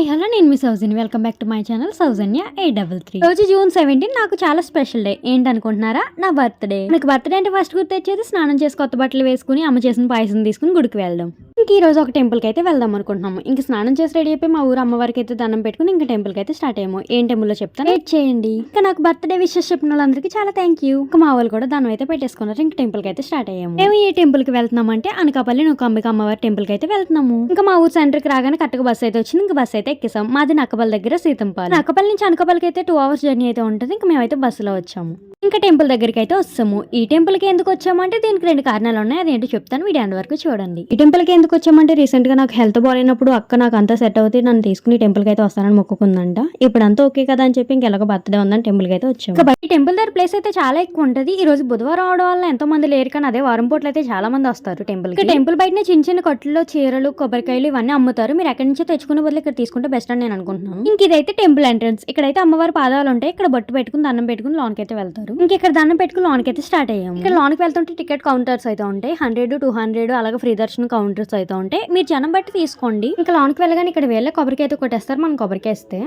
Hello నేను మీ Soujanya. Welcome back to my channel Soujanya 833. రోజు జూన్ 17 నాకు చాలా స్పెషల్ డే. ఏంటనుకుంటున్నారా? నా బర్త్డే. నాకు బర్త్డే అంటే ఫస్ట్ గుర్తొచ్చేది స్నానం చేసి కొత్త బట్టలు వేసుకుని అమ్మ చేసిన పాయసం తీసుకుని గుడికి వెళ్ళడం. ఇంక ఈ రోజు ఒక టెంపుల్ కి అయితే వెళ్దాం అనుకుంటున్నాము. ఇంక స్నానం చేసి రెడీ అయిపోయి మా ఊరు అమ్మవారికి అయితే దండం పెట్టుకుని ఇంకా టెంపుల్ కి అయితే స్టార్ట్ అయ్యాము. ఏం టెంపుల్ లో చెప్తాను, వెయిట్ చేయండి. ఇంకా నాకు బర్త్డే విషెస్ చెప్పిన వాళ్ళందరికీ చాలా థ్యాంక్ యూ. ఇంకా మా వాళ్ళు కూడా దానం అయితే పెట్టేసుకున్నారు. ఇంక టెంపుల్ కి అయితే స్టార్ట్ అయ్యాము. మేము ఈ టెంపుల్ కి వెళ్తున్నాం అంటే అనకాపల్లి నూకాంబిక అమ్మవారి టెంపుల్ కి అయితే వెళ్తున్నాము. ఇంకా మా ఊరు సెంటర్ కి రాగానే కరెక్ట్గా బస్ అయితే వచ్చింది. ఇంకా బస్ అయితే ఎక్కేసాం. మాది నక్కపల్లి దగ్గర సీతంపాలెం. నక్కపల్లి నుంచి అనకాపల్లికి అయితే 2 hours జర్నీ అయితే ఉంటుంది. ఇంకా మేమైతే బస్సులో వచ్చాము. ఇంకా టెంపుల్ దగ్గరికి అయితే వస్తాము. ఈ టెంపుల్ కి ఎందుకు వచ్చామంటే దీనికి 2 కారణాలు ఉన్నాయి. అదేంటో చెప్తాను, వీడియో ఎండ్ వరకు చూడండి. ఈ టెంపుల్ కి ఎందుకు వచ్చామంటే రీసెంట్ గా నాకు హెల్త్ బాగాలేనప్పుడు అక్క నాకు అంతా సెట్ అవుతుంది నన్ను తీసుకుని టెంపుల్ కి అయితే వస్తానని మొక్కుకుందంట. ఇప్పుడు అంతా ఓకే కదా అని చెప్పి ఇంకెలాగో బర్త్డే ఉందని టెంపుల్ కి అయితే వచ్చాము. ఈ టెంపుల్ దగ్గర ప్లేస్ అయితే చాలా ఎక్కువ ఉంటుంది. ఈ రోజు బుధవారం అవడం వల్ల ఎంతో మంది లేరు, కానీ అదే వారం పూటలు అయితే చాలా మంది వస్తారు టెంపుల్ కి. టెంపుల్ బయటనే చిన్న చిన్న కొట్టులో చీరలు కొబ్బరికాయలు ఇవన్నీ అమ్ముతారు. మీరు ఎక్కడి నుంచి తెచ్చుకునే బదులు ఇక్కడ తీసుకుంటే బెస్ట్ అని నేను అనుకుంటున్నాను. ఇంక ఇదైతే టెంపుల్ ఎంట్రన్స్. ఇక్కడైతే అమ్మవారి పాదాలు ఉంటాయి. ఇక్కడ బొట్టు పెట్టుకుని దండం పెట్టుకుని లోనికి అయితే వెళ్తారు. ఇంక ఇక్కడ దండం పెట్టుకుని లోనికి అయితే స్టార్ట్ అయ్యాము. ఇక్కడ లోనికి వెళ్తుంటే టికెట్ కౌంటర్స్ అయితే ఉంటాయి. 100, 200 అలాగే ఫ్రీ దర్శనం కౌంటర్స్ అయితే ఉంటాయి. మీరు జనం బట్టి తీసుకోండి. ఇంకా లోనికి వెళ్ళగానే ఇక్కడ వెళ్ళే కొబ్బరికాయ అయితే కొట్టేస్తారు. మనం కొబ్బరికాయ ఇస్తే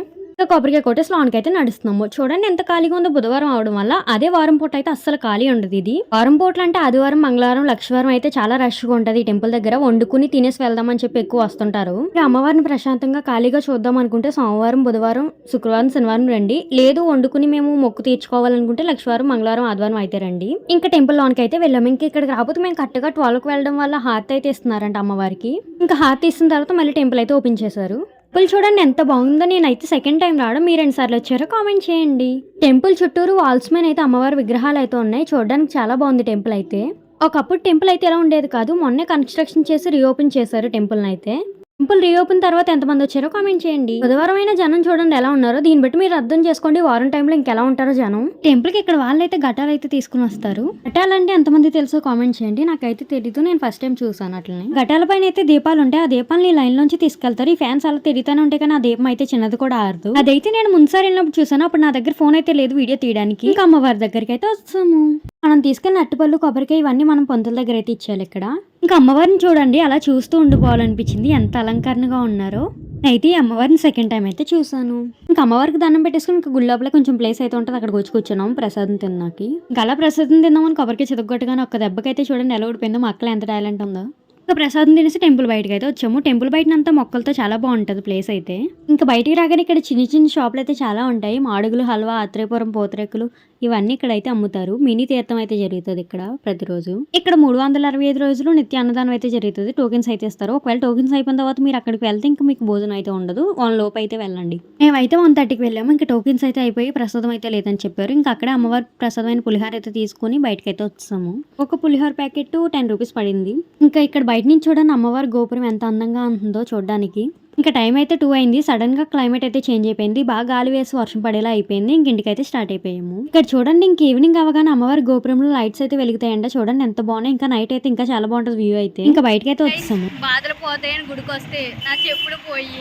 కొబ్బరికాయ కొట్టేసి లోనికి అయితే నడుస్తున్నాము. చూడండి ఎంత ఖాళీగా ఉందో. బుధవారం అవడం వల్ల అదే వారం పూట అయితే అస్సలు ఖాళీ ఉండదు. ఇది వారం పూటలు అంటే ఆదివారం, మంగళవారం, లక్షవారం అయితే చాలా రష్ గా ఉంటది. ఈ టెంపుల్ దగ్గర వండుకుని తినేసి వెళ్దామని చెప్పి ఎక్కువ వస్తుంటారు. అమ్మవారిని ప్రశాంతంగా ఖాళీగా చూద్దాం అనుకుంటే సోమవారం, బుధవారం, శుక్రవారం, శనివారం రండి. లేదు వండుకుని మేము మొక్కు తీర్చుకోవాలనుకుంటే లక్షవారం, మంగళవారం, ఆదివారం అయితే రండి. ఇంకా టెంపుల్ లోనికి అయితే వెళ్ళాము. ఇంకా ఇక్కడికి రాకపోతే మేము కరెక్ట్గా 12కి వెళ్ళడం వల్ల హారతి అయితే ఇస్తున్నారంట అమ్మవారికి. ఇంకా హారతి ఇస్తున్న తర్వాత మళ్ళీ టెంపుల్ అయితే ఓపెన్ చేశారు. టెంపుల్ చూడండి ఎంత బాగుందో. నేనైతే సెకండ్ టైం రావడం. మీరు 2 సార్లు వచ్చారో కామెంట్ చేయండి. టెంపుల్ చుట్టూరు వాల్స్ మీద అయితే అమ్మవారి విగ్రహాలు అయితే ఉన్నాయి. చూడడానికి చాలా బాగుంది టెంపుల్ అయితే. ఒకప్పుడు టెంపుల్ అయితే ఎలా ఉండేది కాదు. మొన్నే కన్స్ట్రక్షన్ చేసి రీఓపెన్ చేశారు టెంపుల్ అయితే. టెంపుల్ రీఓపెన్ తర్వాత ఎంతమంది వచ్చారో కామెంట్ చేయండి. బుధవారం అయినా జనం చూడండి ఎలా ఉన్నారో. దీన్ని బట్టి మీరు అర్థం చేసుకోండి వారం టైంలో ఇంకెలా ఉంటారో జనం. టెంపుల్ కి ఇక్కడ వాళ్ళైతే ఘటాలు అయితే తీసుకుని వస్తారు. ఘటాలంటే ఎంతమంది తెలుసో కామెంట్ చేయండి. నాకైతే తెలీదు, నేను ఫస్ట్ టైం చూసాను. అట్లనే ఘటాల పైన అయితే దీపాలు ఉంటాయి. ఆ దీపాలని లైన్ లోంచి తీసుకెళ్తారు. ఈ ఫ్యాన్స్ అలా తిరుగుతూనే ఉంటాయి, కానీ ఆ దీపం అయితే చిన్నది కూడా ఆరదు. అదైతే నేను ముందుసారి వెళ్ళినప్పుడు చూసాను. అప్పుడు నా దగ్గర ఫోన్ అయితే లేదు వీడియో తీయడానికి. ఇంకా అమ్మవారి దగ్గరికి అయితే వస్తాము. మనం తీసుకెళ్ళిన అట్టుపళ్ళు, కొబ్బరికాయ ఇవన్నీ మనం పంతుల దగ్గర అయితే ఇచ్చేయాలి ఇక్కడ. ఇంకా అమ్మవారిని చూడండి అలా చూస్తూ ఉండిపోవాలనిపించింది. ఎంత అలంకరణగా ఉన్నారో. అయితే ఈ అమ్మవారిని సెకండ్ టైం అయితే చూసాను. ఇంకా అమ్మవారికి దండం పెట్టేసుకుని ఇంకా గుడి లోపల కొంచెం ప్లేస్ అయితే ఉంటుంది. అక్కడికి వచ్చి కూర్చున్నాం ప్రసాదం తిన్నాకి. ఇంకా అలా ప్రసాదం తిందామని కొబ్బరికాయ చితగొట్టగానే ఒక్క దెబ్బకైతే చూడండి ఎలా ఊడిపోయిందో. మా అక్కలు ఎంత టాలెంట్ ఉందో. ఇంకా ప్రసాదం తినేసి టెంపుల్ బయటకి అయితే వచ్చాము. టెంపుల్ బయట అంతా మొక్కలతో చాలా బాగుంటుంది ప్లేస్ అయితే. ఇంకా బయటికి రాగానే ఇక్కడ చిన్న చిన్న షాపులు అయితే చాలా ఉంటాయి. మాడుగులు, హల్వా, ఆత్రేయపురం పూతరేకులు ఇవన్నీ ఇక్కడ అయితే అమ్ముతారు. మినీ తీర్థం అయితే జరుగుతుంది ఇక్కడ ప్రతిరోజు. ఇక్కడ 365 రోజులు నిత్య అన్నదానం అయితే జరుగుతుంది. టోకెన్స్ అయితే ఇస్తారు. ఒకవేళ టోకెన్స్ అయిపోయిన తర్వాత మీరు అక్కడికి వెళ్తే ఇంకా మీకు భోజనం అయితే ఉండదు. 1 లోపు అయితే వెళ్ళండి. మేమైతే 1:30కి వెళ్ళాము. ఇంకా టోకెన్స్ అయితే అయిపోయి ప్రసాదం అయితే లేదని చెప్పారు. ఇంకా అక్కడే అమ్మవారి ప్రసాదమైన పులిహోర అయితే తీసుకుని బయటకి అయితే వచ్చాము. ఒక పులిహోర ప్యాకెట్ 10 రూపీస్ పడింది. ఇంకా ఇక్కడ బయట నుంచి చూడండి అమ్మవారి గోపురం ఎంత అందంగా ఉంటుందో చూడడానికి. ఇంకా టైం అయితే 2 అయింది. సడన్ గా క్లైమేట్ అయితే చేంజ్ అయిపోయింది. బాగా గాలి వేసి వర్షం పడేలా అయిపోయింది. ఇంక ఇంటికైతే స్టార్ట్ అయిపోయాము. ఇక్కడ చూడండి ఇంక ఈవినింగ్ అవగానే అమ్మవారి గోపురంలో లైట్స్ అయితే వెలుగుతాయంట. చూడండి ఎంత బాగున్నాయి. ఇంకా నైట్ అయితే ఇంకా చాలా బాగుంటుంది వ్యూ అయితే. ఇంకా బయటకి అయితే వచ్చాము. బాధలు పోతాయని గుడికి వస్తే నా చెప్పుడు పోయి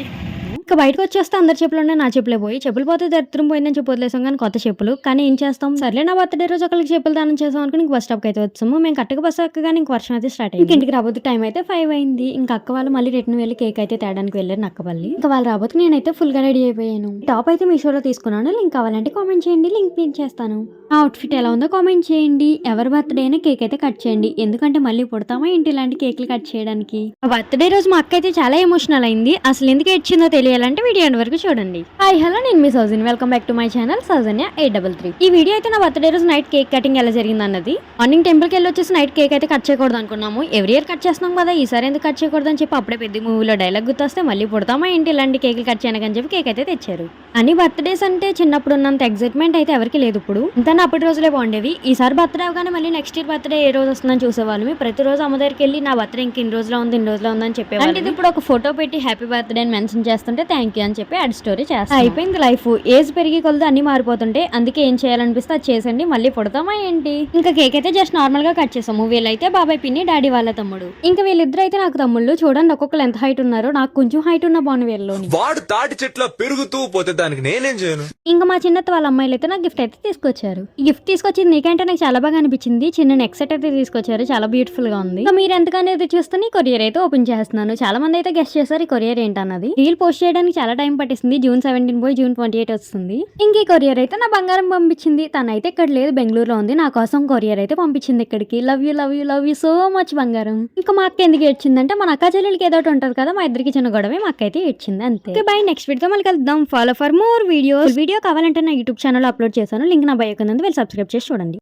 ఇంకా బయటకు వచ్చేస్తే అందరి చెప్పులు ఉన్నాయి, నా చెప్పులే పోయి. చెప్పులు పోతే దరిద్రం పోయిందని చెప్పి వదిలేసాం, కానీ కొత్త చెప్పులు. కానీ ఏం చేస్తాం, సర్లే నా బర్త్డే రోజు ఒకరికి చెప్పులు దానం చేసాం అనుకుని ఇంక బస్ స్టాప్కి అయితే వచ్చాము. మేము కరెక్ట్గా బస్ ఎక్కగానే ఇంక వర్షం అయితే స్టార్ట్ అయింది. ఇంటికి రాబోతు టైం అయితే 5 అయింది. ఇంకా అక్క వాళ్ళు మళ్ళీ రిటర్న్ వెళ్ళి కేక్ అయితే తేడానికి వెళ్ళారు నక్కపల్లి. ఇంకా వాళ్ళు రాబోతు నేనైతే ఫుల్ గా రెడీ అయిపోయాను. టాప్ అయితే మీషోలో తీసుకున్నాను. లింక్ కావాలంటే కామెంట్ చేయండి, లింక్ పిన్ చేస్తాను. ఆ అవుట్ఫిట్ ఎలా ఉందో కామెంట్ చేయండి. ఎవరి బర్త్డే అయినా కేక్ అయితే కట్ చేయండి, ఎందుకంటే మళ్ళీ పుడతామా ఏంటి ఇలాంటి కేక్లు కట్ చేయడానికి. బర్త్డే రోజు మా అక్క అయితే చాలా ఎమోషనల్ అయింది. అసలు ఎందుకు ఏడ్చిందో తెలియాలంటే వీడియో ఎండ్ వరకు చూడండి. హాయ్ హలో నేను మీ Soujanya. Welcome back to my channel Soujanya 833. ఈ వీడియో అయితే నా బర్త్డే రోజు నైట్ కేక్ కటింగ్ ఎలా జరిగింది అన్నది. మార్నింగ్ టెంపుల్కి వెళ్ళి వచ్చేసి నైట్ కేక్ అయితే కట్ చేయకూడదు అనుకున్నాము. ఎవ్రీ ఇయర్ కట్ చేస్తున్నాం కదా, ఈసారి ఎందుకు కట్ చేయకూడదు అని చెప్పి అప్పుడే పెద్ద మూవీలో డైలాగ్ గుర్తొస్తే మళ్ళీ పుడతామా ఏంటి ఇలాంటి కేకులు కట్ చేయడానికి అని చెప్పి కేక్ అయితే తెచ్చారు. అని బర్త్డేస్ అంటే చిన్నప్పుడు ఉన్నంత ఎక్సైట్మెంట్ అయితే ఎవరికి లేదు ఇప్పుడు. ఇంత అప్పటి రోజులే బాగుండేవి. ఈసారి బర్త్డే అవగానే మళ్ళీ నెక్స్ట్ ఇయర్ బర్త్డే ఏ రోజు వస్తుందని చూసేవాళ్ళమి. ప్రతిరోజు అమ్మ దగ్గరికి వెళ్ళి నా బర్త్డే ఇంక ఇన్ని రోజులో ఉంది, ఇన్ని రోజులో ఉందని చెప్పేవాళ్ళు. అంటే ఇప్పుడు ఒక ఫోటో పెట్టి హ్యాపీ బర్త్డే అని మెన్షన్ చేస్తుంటే థ్యాంక్ యూ అని చెప్పి యాడ్ స్టోరీ చేస్తాం. అయిపోయింది లైఫ్. ఏజ్ పెరిగి కొలది అన్ని మారిపోతుంటే అందుకే ఏం చేయాలనిపిస్తే అది చేసండి. మళ్ళీ పుడతామా ఏంటి. ఇంకా కేక్ అయితే జస్ట్ నార్మల్ గా కట్ చేసాము. వీళ్ళైతే బాబాయ్ పిన్ని, డాడీ వాళ్ళ తమ్ముడు. ఇంకా వీళ్ళిద్దరు అయితే నాకు తమ్ముళ్ళు. చూడండి ఒక్కొక్కరు ఎంత హైట్ ఉన్నారో. నాకు కొంచెం హైట్ ఉన్న బాగుంది వీళ్ళలో. వాడు తాటి చెట్ల పెరుగుతూ పోతే దానికి నేనేం చేయను. ఇంకా మా చిన్నత్త వాళ్ళ అమ్మాయిలు అయితే నాకు గిఫ్ట్ అయితే తీసుకొచ్చారు. ఈ గిఫ్ట్ తీసుకొచ్చింది నీకంటే నాకు చాలా బాగా అనిపించింది. చిన్న నెక్ సెట్ అయితే తీసుకొచ్చారు, చాలా బ్యూటిఫుల్ గా ఉంది. ఇంకా మీరు ఎంతగానో ఎదురు చూస్తే కొరియర్ అయితే ఓపెన్ చేస్తున్నాను. చాలా మంది అయితే గెస్ట్ చేశారు ఈ కొరియర్ ఏంటన్నది. రీల్ పోస్ట్ చేయడానికి చాలా టైం పట్టిస్తుంది. June 17 పోయి June 28 వస్తుంది. ఇంక ఈ కొరియర్ అయితే నా బంగారం పంపించింది. తనైతే ఇక్కడ లేదు, బెంగళూరులో ఉంది. నా కోసం కొరియర్ అయితే పంపించింది ఇక్కడికి. లవ్ యూ సో మచ్ బంగారం. ఇంకా మా అక్క ఎందుకు ఏడ్చిందంటే మన అక్క చెల్లెలకి ఏదో ఒకటి ఉంటది కదా, మా ఇద్దరికి చిన్న గొడవే మా అక్క అయితే ఏడ్చింది అంతే. బై, నెక్స్ట్ వీడియో మళ్ళీ కలుద్దాం. ఫాలో ఫర్ మోర్ వీడియో కావాలంటే నా యూట్యూబ్ ఛానల్ అప్లోడ్ చేశాను. లింక్ నా బయో కింద ఉంది, వెళ్ళి సబ్స్క్రైబ్ చేసి చూడండి.